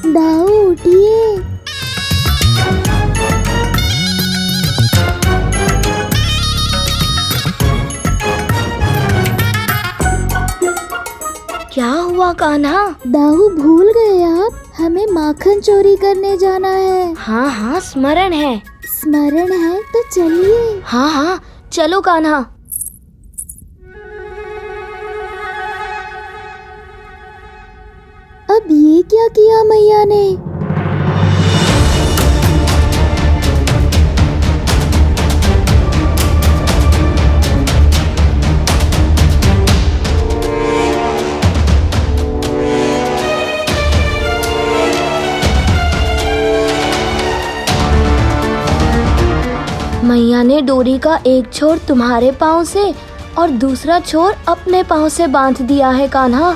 दाऊ उठिए। क्या हुआ कान्हा? दाऊ भूल गए आप, हमें माखन चोरी करने जाना है। हाँ हाँ स्मरण है। स्मरण है तो चलिए। हाँ हाँ चलो कान्हा। अब ये क्या किया मैया ने? मैया ने डोरी का एक छोर तुम्हारे पाँव से और दूसरा छोर अपने पाँव से बांध दिया है कान्हा।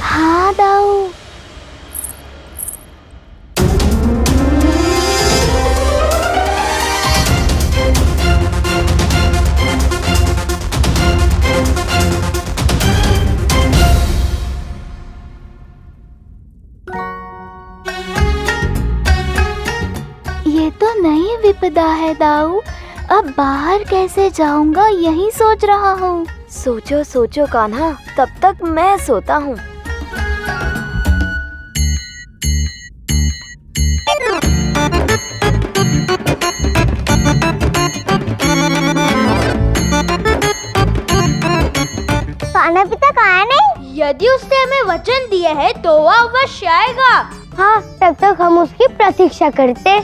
हाँ दाऊ। ये तो नई विपदा है दाऊ, अब बाहर कैसे जाऊंगा यही सोच रहा हूँ। सोचो सोचो कान्हा, तब तक मैं सोता हूँ। खाना पिता कहाँ नहीं? यदि उसने हमें वचन दिए है तो वह अवश्य आएगा। हाँ, तब तक हम उसकी प्रतीक्षा करते।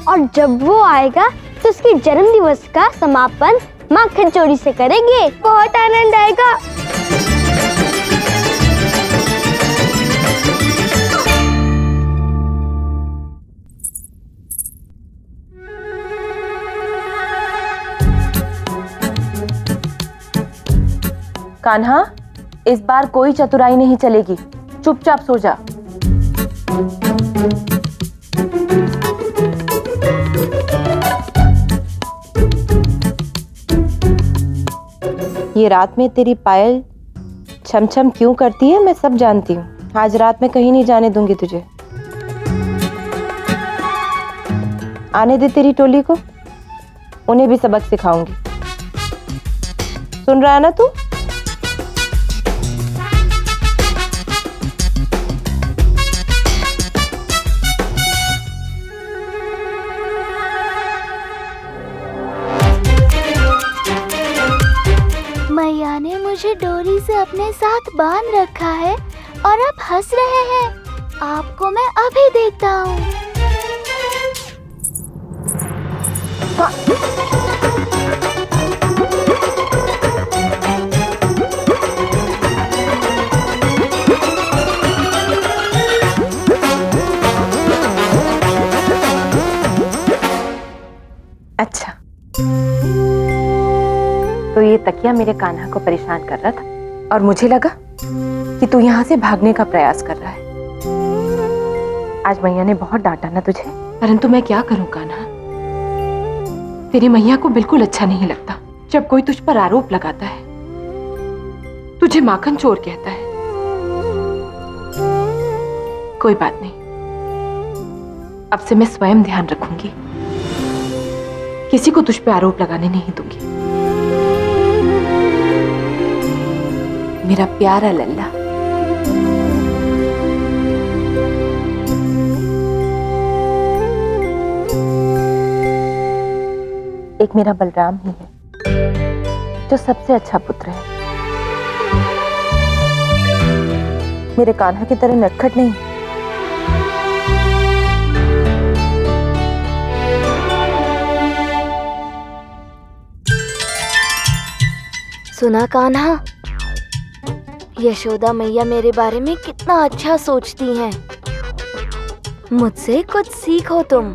और जब वो आएगा तो उसके जन्म दिवस का समापन माखन चोरी से करेंगे। बहुत आनंद आएगा। कान्हा, इस बार कोई चतुराई नहीं चलेगी, चुपचाप सो जा। ये रात में तेरी पायल छम छम क्यों करती है मैं सब जानती हूँ। आज रात में कहीं नहीं जाने दूंगी तुझे। आने दे तेरी टोली को, उन्हें भी सबक सिखाऊंगी। सुन रहा है ना तू? मैया ने मुझे डोरी से अपने साथ बांध रखा है और अब हंस रहे हैं। आपको मैं अभी देखता हूँ। अच्छा, तो ये तकिया मेरे कान्हा को परेशान कर रहा था और मुझे लगा कि तू यहाँ से भागने का प्रयास कर रहा है। आज मैया ने बहुत डांटा ना तुझे, परंतु मैं क्या करूं कान्हा। तेरी मैया को बिल्कुल अच्छा नहीं लगता जब कोई तुझ पर आरोप लगाता है, तुझे माखन चोर कहता है। कोई बात नहीं, अब से मैं स्वयं ध्यान रखूंगी, किसी को तुझ पे आरोप लगाने नहीं दूंगी। मेरा प्यारा लल्ला। एक मेरा बलराम ही है जो सबसे अच्छा पुत्र है। मेरे कान्हा की तरह नटखट नहीं। सुना कान्हा, यशोदा मैया मेरे बारे में कितना अच्छा सोचती हैं। मुझसे कुछ सीखो तुम।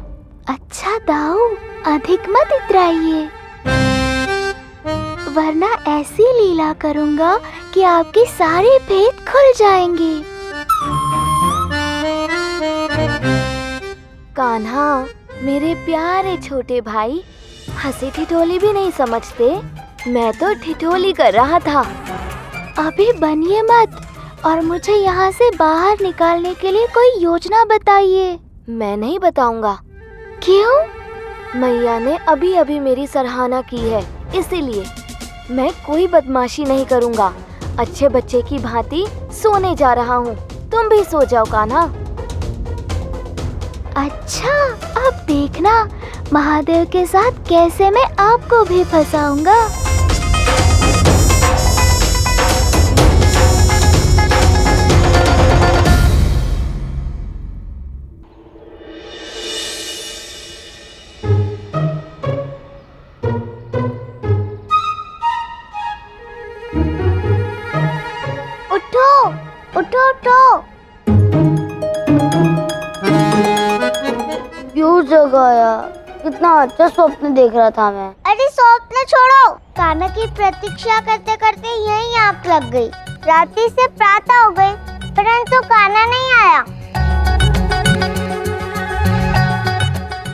अच्छा दाऊ, अधिक मत इतराइए, वरना ऐसी लीला करूंगा कि आपके सारे भेद खुल जाएंगे। कान्हा, मेरे प्यारे छोटे भाई, हंसी ठिठोली भी नहीं समझते, मैं तो ठिठोली कर रहा था। अभी बनिए मत और मुझे यहाँ से बाहर निकालने के लिए कोई योजना बताइए। मैं नहीं बताऊंगा। क्यों? मैया ने अभी अभी मेरी सराहना की है, इसीलिए मैं कोई बदमाशी नहीं करूंगा। अच्छे बच्चे की भांति सोने जा रहा हूँ, तुम भी सो जाओ कान्हा। अच्छा, अब देखना महादेव के साथ कैसे मैं आपको भी फंसाऊंगा। उठो, उठो, उठो। क्यों जगाया? कितना अच्छा स्वप्न देख रहा था मैं। अरे स्वप्न छोड़ो, कान्हा की प्रतीक्षा करते करते यही आंख लग गई। रात्रि से प्रातः हो गई, परंतु कान्हा नहीं आया।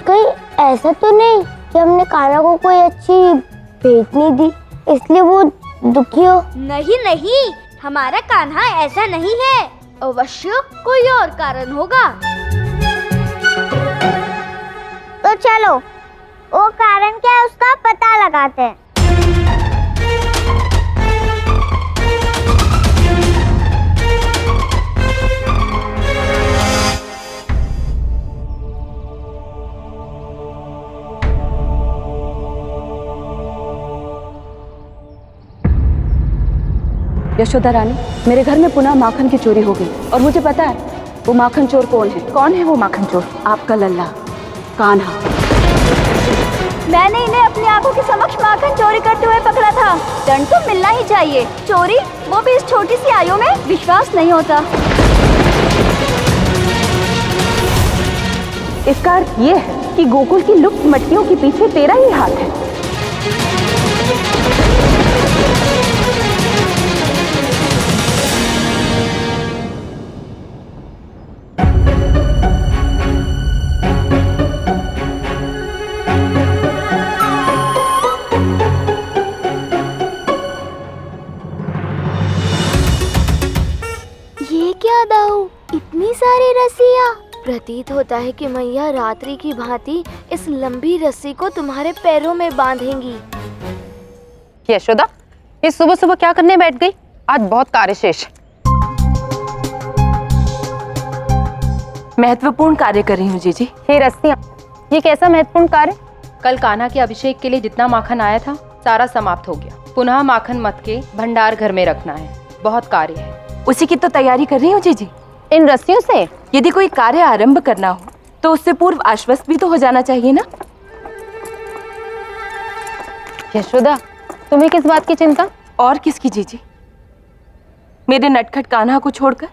कहीं ऐसा तो नहीं कि हमने कान्हा को कोई अच्छी भेंट नहीं दी, इसलिए वो दुखी हो? नहीं नहीं, हमारा कान्हा ऐसा नहीं है। अवश्य कोई और कारण होगा। तो चलो, वो कारण क्या है उसका पता लगाते हैं। यशोदा रानी, मेरे घर में पुनः माखन की चोरी हो गई और मुझे पता है वो माखन चोर कौन है। कौन है वो माखन चोर? आपका लल्ला कान्हा। मैंने इन्हें अपनी आंखों के समक्ष माखन चोरी करते हुए पकड़ा था। दंड तो मिलना ही चाहिए। चोरी, वो भी इस छोटी सी आयु में, विश्वास नहीं होता। इसका अर्थ ये है कि गोकुल की लुप्त मटकियों के पीछे तेरा ही हाथ है। ये क्या दाऊ, इतनी सारी रस्सियाँ। प्रतीत होता है कि मैया रात्रि की भांति इस लंबी रस्सी को तुम्हारे पैरों में बांधेंगी। यशोदा, ये सुबह सुबह क्या करने बैठ गई? आज बहुत कार्यशेष। महत्वपूर्ण कार्य कर रही हूँ जीजी। हे रस्सियाँ, ये कैसा महत्वपूर्ण कार्य? कल कान्हा के अभिषेक के लिए जितना माखन आया था सारा समाप्त हो गया। पुनः माखन मत के भंडार घर में रखना है, बहुत कार्य है। उसी की तो तैयारी कर रही हूँ जीजी। इन रस्सियों से यदि कोई कार्य आरंभ करना हो तो उससे पूर्व आश्वस्त भी तो हो जाना चाहिए ना। यशोदा, तुम्हें किस बात की चिंता? और किसकी जीजी? मेरे नटखट कान्हा को छोड़कर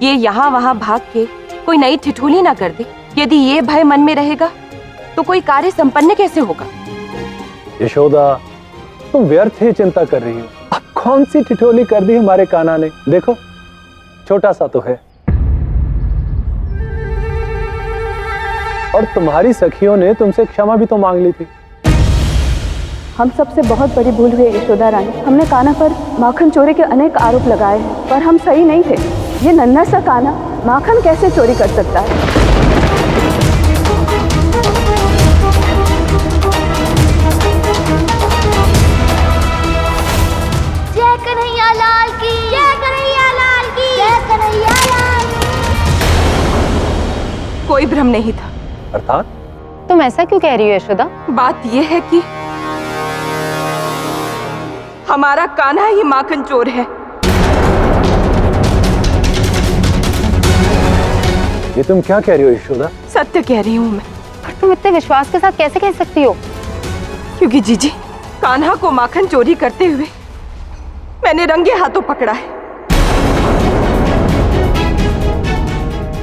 ये यहाँ वहाँ भाग के कोई नई ठिठुली ना कर दे। यदि ये भय मन में रहेगा तो कोई कार्य संपन्न कैसे होगा? यशोदा, तुम व्यर्थ ही चिंता कर रही हो। अब कौन सी ठिठोली कर दी हमारे कान्हा ने? देखो, छोटा सा तो है। और तुम्हारी सखियों ने तुमसे क्षमा भी तो मांग ली थी। हम सबसे बहुत बड़ी भूल हुई यशोदा रानी। हमने कान्हा पर माखन चोरी के अनेक आरोप लगाए हैं, पर हम सही नहीं थे। ये नन्हा सा कान्हा माखन कैसे चोरी कर सकता है? जय कन्हैया लाल की, जय कन्हैया लाल की, जय कन्हैया लाल की। कोई भ्रम नहीं था। अर्थात तुम ऐसा क्यों कह रही हो यशोदा? बात यह है कि हमारा कान्हा ही माखन चोर है। ये तुम क्या कह रही हो यशोदा? सत्य कह रही हूँ मैं। और तुम इतने विश्वास के साथ कैसे कह सकती हो? क्योंकि जीजी, कान्हा को माखन चोरी करते हुए मैंने रंगे हाथों पकड़ा है।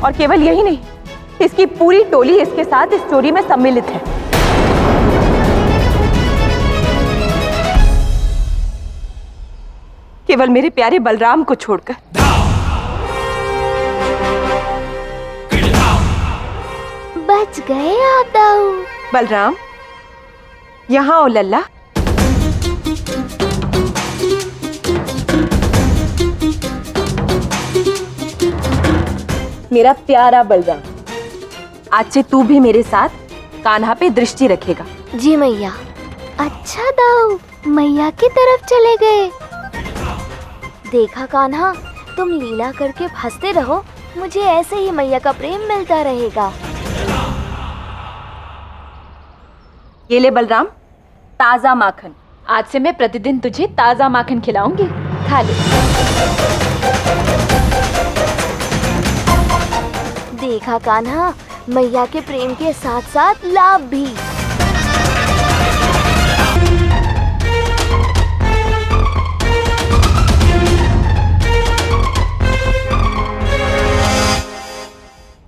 और केवल यही नहीं, इसकी पूरी टोली इसके साथ इस चोरी में सम्मिलित है। केवल मेरे प्यारे बलराम को छोड़कर। बच गए आप दाऊ। बलराम, यहाँ आओ लल्ला। मेरा प्यारा बलराम, आज से तू भी मेरे साथ कान्हा पे दृष्टि रखेगा। जी मैया। अच्छा दाऊ, मैया की तरफ चले गए। देखा कान्हा, तुम लीला करके हंसते रहो, मुझे ऐसे ही मैया का प्रेम मिलता रहेगा। ये ले बलराम, ताजा माखन। आज से मैं प्रतिदिन तुझे ताजा माखन खिलाऊंगी, खा ले। देखा कान्हा, मैया के प्रेम के साथ साथ लाभ भी।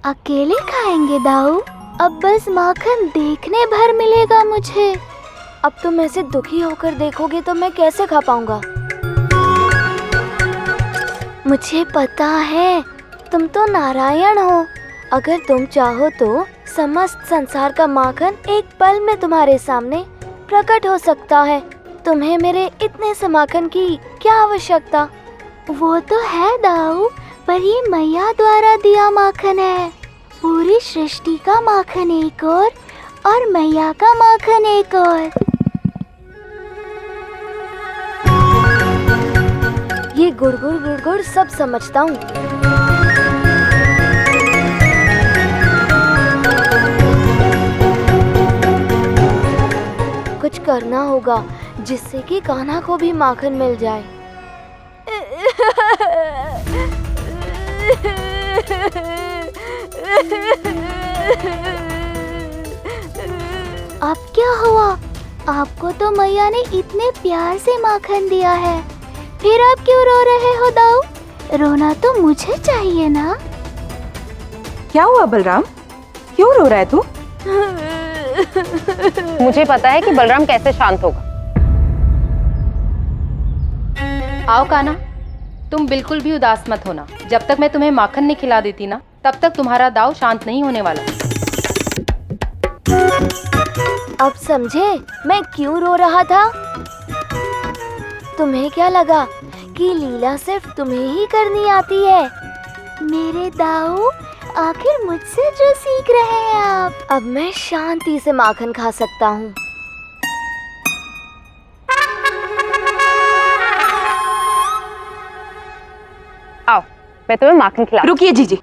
अकेले खाएंगे दाऊ? अब बस माखन देखने भर मिलेगा मुझे। अब तुम ऐसे दुखी होकर देखोगे तो मैं कैसे खा पाऊंगा? मुझे पता है, तुम तो नारायण हो। अगर तुम चाहो तो समस्त संसार का माखन एक पल में तुम्हारे सामने प्रकट हो सकता है। तुम्हें मेरे इतने से माखन की क्या आवश्यकता? वो तो है दाऊ, पर ये मैया द्वारा दिया माखन है। पूरी सृष्टि का माखन एक और मैया का माखन एक और। ये गुड़ सब समझता हूँ। कुछ करना होगा जिससे कि कान्हा को भी माखन मिल जाए। अब क्या हुआ? आपको तो मैया ने इतने प्यार से माखन दिया है, फिर आप क्यों रो रहे हो दाऊ? रोना तो मुझे चाहिए ना। क्या हुआ बलराम, क्यों रो रहा है तू? मुझे पता है कि बलराम कैसे शांत होगा। आओ कान्हा, तुम बिल्कुल भी उदास मत होना। जब तक मैं तुम्हें माखन नहीं खिला देती ना, तब तक तुम्हारा दाव शांत नहीं होने वाला। अब समझे मैं क्यों रो रहा था? तुम्हें क्या लगा कि लीला सिर्फ तुम्हें ही करनी आती है? मेरे दाऊ, आखिर मुझसे जो सीख रहे हैं आप। अब मैं शांति से माखन खा सकता हूँ। आओ, मैं तुम्हें माखन खिला। रुकिए जीजी,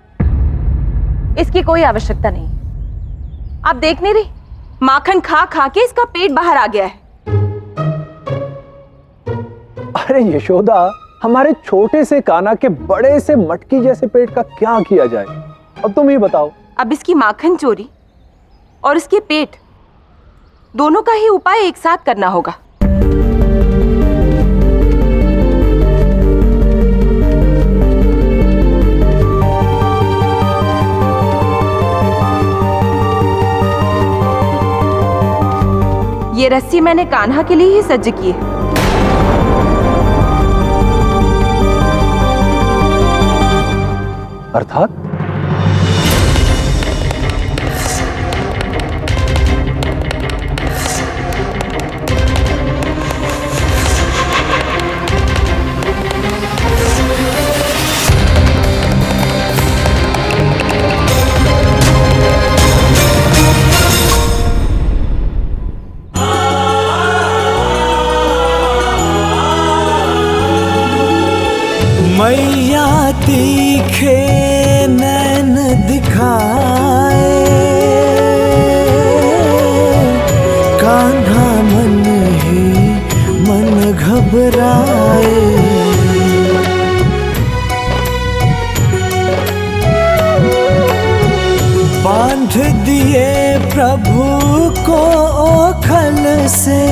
इसकी कोई आवश्यकता नहीं। आप देख नहीं रही, माखन खा खा के इसका पेट बाहर आ गया है। अरे यशोदा, हमारे छोटे से कान्हा के बड़े से मटकी जैसे पेट का क्या किया जाए? अब तुम ही बताओ। अब इसकी माखन चोरी और इसके पेट दोनों का ही उपाय एक साथ करना होगा। ये रस्सी मैंने कान्हा के लिए ही सज्ज की है। अर्थात? मैया तीखे नैन दिखाए, कान्हा मन ही मन घबराए। बांध दिए प्रभु को ओखल से,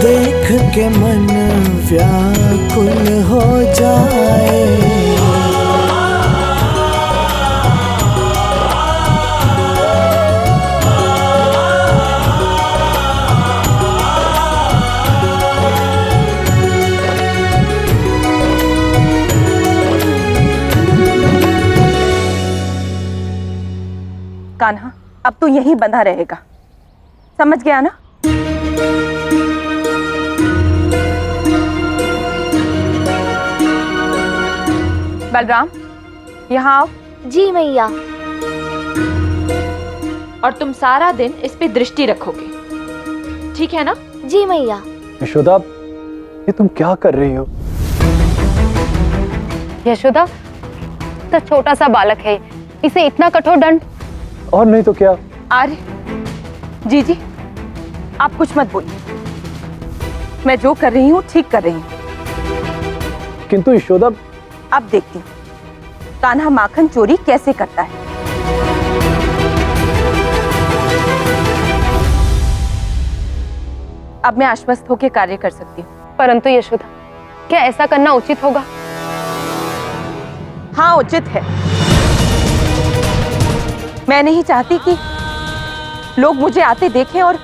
देख के मन व्याकुल हो जाए। कान्हा, अब तू यहीं बंधा रहेगा, समझ गया ना? बलराम, यहाँ आओ। जी मैया। और तुम सारा दिन इस पे दृष्टि रखोगे, ठीक है ना? जी मैया। यशोदा, ये तुम क्या कर रही हो? यशोदा, तो छोटा सा बालक है, इसे इतना कठोर दंड? और नहीं तो क्या। आर्य, जी, आप कुछ मत बोलिए, मैं जो कर रही हूँ ठीक कर रही हूँ। किंतु यशोदा, अब देखती हूँ कान्हा माखन चोरी कैसे करता है। अब मैं आश्वस्त होकर कार्य कर सकती हूँ। परंतु यशोदा, क्या ऐसा करना उचित होगा? हाँ, उचित है। मैं नहीं चाहती कि लोग मुझे आते देखें और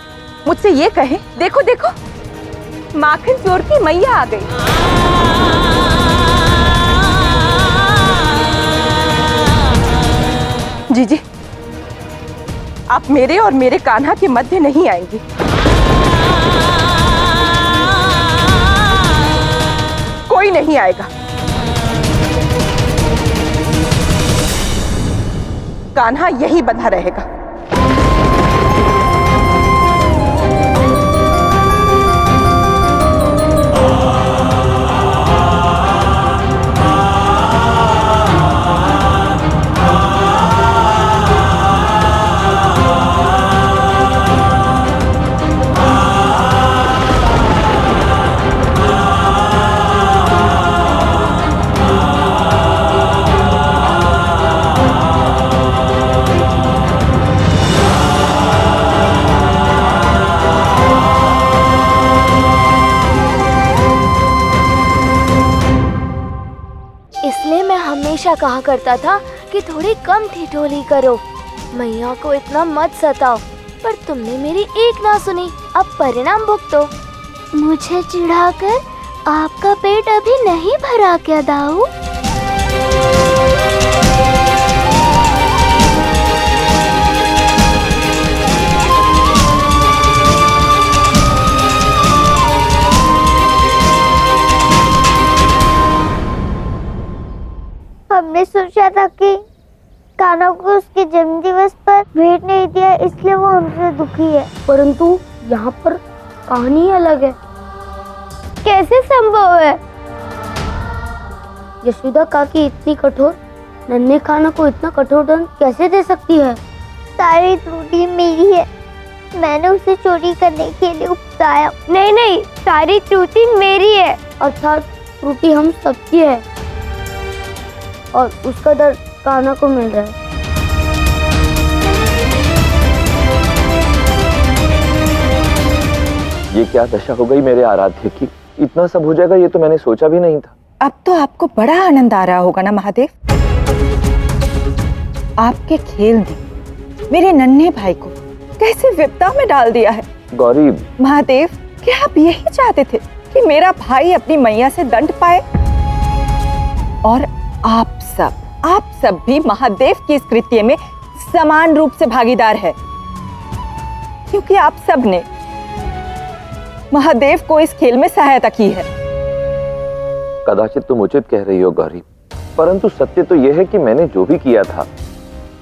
मुझसे ये कहें, देखो देखो, माखन चोर की मैया आ गई। जी, आप मेरे और मेरे कान्हा के मध्य नहीं आएंगी। कोई नहीं आएगा। कान्हा यही बंधा रहेगा। इसलिए मैं हमेशा कहा करता था कि थोड़ी कम ठिठोली करो, मैया को इतना मत सताओ, पर तुमने मेरी एक ना सुनी। अब परिणाम भुगतो। मुझे चिढ़ाकर आपका पेट अभी नहीं भरा क्या दाऊ? हमने सोचा था कि कान्हा को उसके जन्मदिवस पर भेंट नहीं दिया, इसलिए वो हमसे दुखी है। परंतु यहाँ पर कहानी अलग है। कैसे संभव है? यशोदा काकी इतनी कठोर नन्हे कान्हा को इतना कठोर दंड कैसे दे सकती है? सारी त्रुटि मेरी है, मैंने उसे चोरी करने के लिए उकसाया। नहीं, सारी त्रुटि मेरी है, अर्थात त्रुटि हम सबकी है और उसका दर्द कान्हा को मिल रहा है। ये क्या दशा हो गई मेरे आराध्य की, इतना सब हो जाएगा ये तो मैंने सोचा भी नहीं था। अब तो आपको बड़ा आनंद आ रहा होगा ना महादेव? आपके खेल ने मेरे नन्हे भाई को कैसे विपदा में डाल दिया है। गौरी, महादेव, क्या आप यही चाहते थे कि मेरा भाई अपनी मैया से दंड पाए? और आप सब भी महादेव की इस कृत्य में समान रूप से भागीदार है, क्योंकि आप सब ने महादेव को इस खेल में सहायता की है। कदाचित तुम उचित कह रही हो गौरी, परंतु सत्य तो यह है कि मैंने जो भी किया था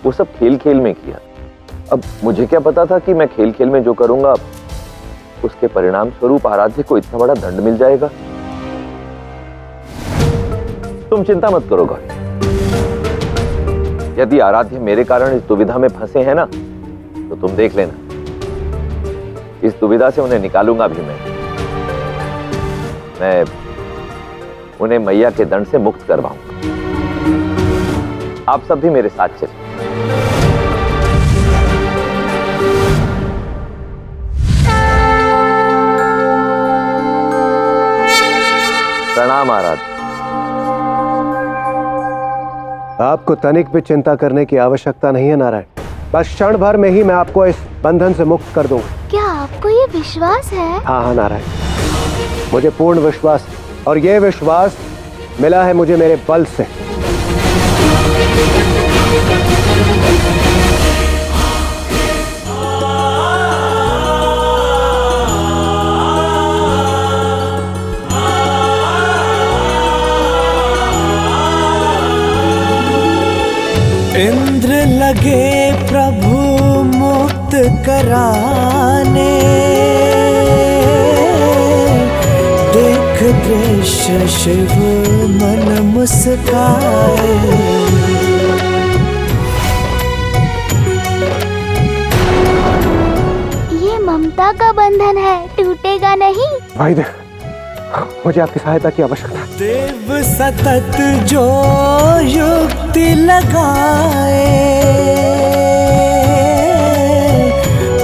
वो सब खेल खेल में किया। अब मुझे क्या पता था कि मैं खेल खेल में जो करूंगा उसके परिणाम स्वरूप आराध्य को इतना बड़ा दंड मिल जाएगा। तुम चिंता मत करो गौरी, यदि आराध्य मेरे कारण इस दुविधा में फंसे हैं ना, तो तुम देख लेना, इस दुविधा से उन्हें निकालूंगा भी मैं उन्हें मैया के दंड से मुक्त करवाऊंगा। आप सब भी मेरे साथ चलिए। प्रणाम आराध्य। आपको तनिक भी चिंता करने की आवश्यकता नहीं है नारायण, बस क्षण भर में ही मैं आपको इस बंधन से मुक्त कर दूंगा। क्या आपको ये विश्वास है? हाँ नारायण, मुझे पूर्ण विश्वास, और ये विश्वास मिला है मुझे मेरे बल से। इंद्र लगे प्रभु मुक्त कराने, देख दृश्य शिव मन मुस्काए। ये ममता का बंधन है, टूटेगा नहीं। भाई देव, मुझे आपकी सहायता की आवश्यकता है। देव सतत जो युक्ति लगाए,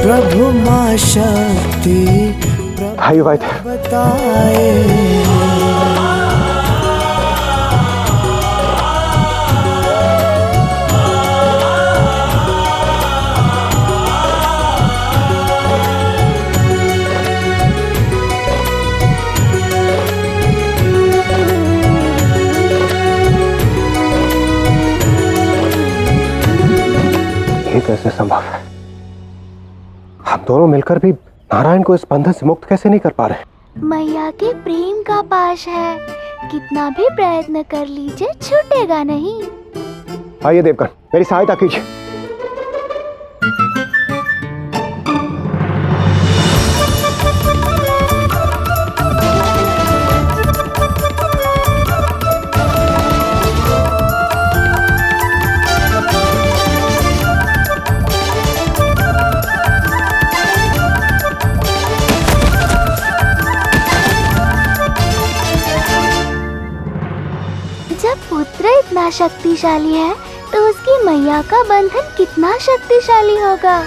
प्रभु मां शक्ति भाई वाहिदेव बताए। ये कैसे संभव है? हम दोनों मिलकर भी नारायण को इस बंधन से मुक्त कैसे नहीं कर पा रहे? मैया के प्रेम का पाश है, कितना भी प्रयत्न कर लीजिए छूटेगा नहीं। आइए देवगण, मेरी सहायता कीजिए। जब पुत्र इतना शक्तिशाली है तो उसकी मैया का बंधन कितना शक्तिशाली होगा।